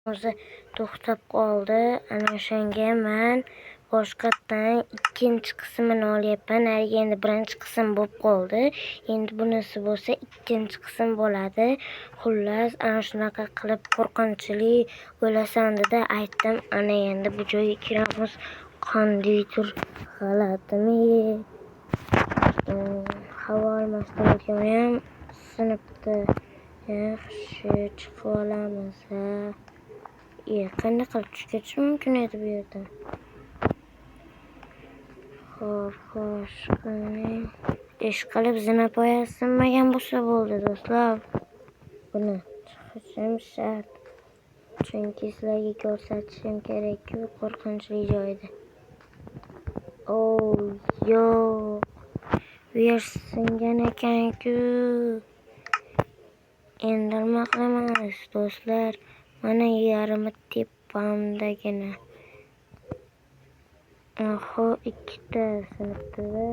O'zi to'xtab qoldi. Ana o'shanga men boshqatdan ikkinchi qismini olyapman. Haliga endi birinchi qism bo'lib qoldi. Endi bunisi bo'lsa ikkinchi qism bo'ladi. Xullas, ana shunaqa qilib qo'rqinchli o'lasan dedi. Aytdim, ana endi bu joyga kiramiz. Qandaydir g'alatimi? Havo almashtirayotgani ham sinibdi. Yaxshi, chiqib olamiz. Qanday qilib tushgacha mumkin edi bu yerdan? Xo'sh, ishqilib zinapoya sinmagan bo'lsa bo'ldi, do'stlar. Buni chiqishim shart. Chunki sizlarga ko'rsatishim kerak-ku qo'rqinchli joyda. Yo'q. Bu yer singan ekan-ku. Endi nima qilamiz, do'stlar? Mana yarimi tepamdagina. Ikkita sinibdi-da.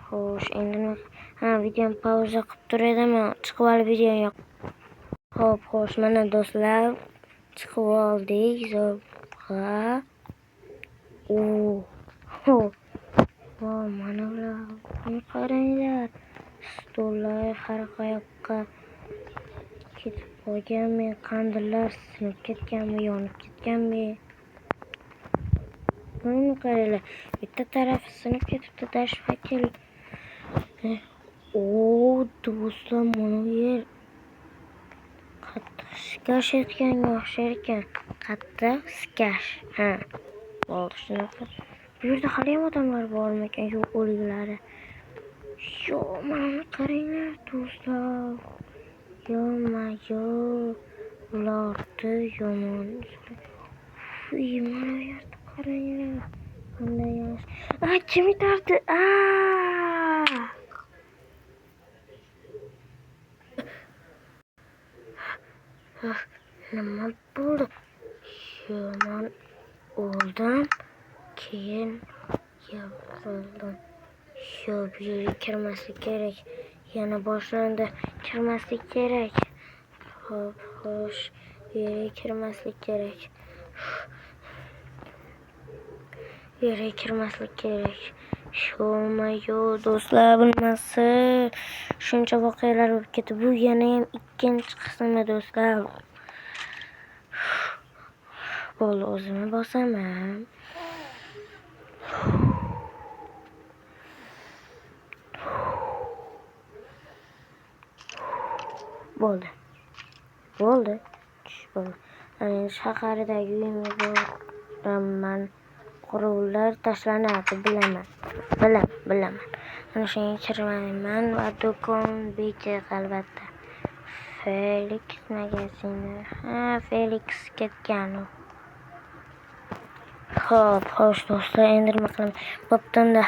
Xo'sh, endi nima? Videoni pauza qilib tur edim. Chiqib olib video yo'q. Xo'sh, mana do'stlar, chiqib oldik zo'rg'a. Mana ular. Buni qaranglar. Stollar har qayoqqa ketib qolganmi? Qandillar sinib ketganmi, yonib ketganmi? Buni qaranglar. Bitta tarafi sinib ketibdi, dashfakil. Do'stlar, mana bu yer qattiq shikash etganga o'xshar ekan. Qattiq shikash. Bo'ldi shunaqa. Bu yerda hali ham odamlar bormi ekan? Yo'q, o'liklari. Mana buni qaranglar, do'stlar. Yo'q. Ularni yomon. Mana bu yerda qaranglar. Qanday yaxshi. Kim itardi? Nima bo'ldi? Yomon o'ldim. Keyin yiqildim. Bu yerga kirmaslik kerak. Yana boshlandi. Kirmaslik kerak. Xo'sh, bu yerga kirmaslik kerak. Yo'q, do'stlar, bilmasa shuncha voqealar bo'lib ketdi. Bu yana ham ikkinchi qismi, do'stlar. Bo'ldi, o'zimni bosaman. Bo'ldi. Shahardagi uyimga boraman. Quruvlar tashlanadi, bilaman. Ana shunga kirmayman va do'kon bejiq albatta. Felix magazini. Felix ketgan u. Xo'sh, do'stlar, endi nima qilamiz? Bo'ptunda,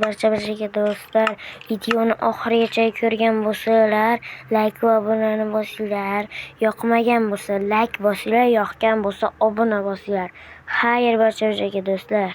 barchaga do'stlar, videoni oxirigacha ko'rgan bo'lsalar, like va obunani bosinglar. Yoqmagan bo'lsa like bosinglar, yoqgan bo'lsa obuna bosinglar. Barchaga do'stlar.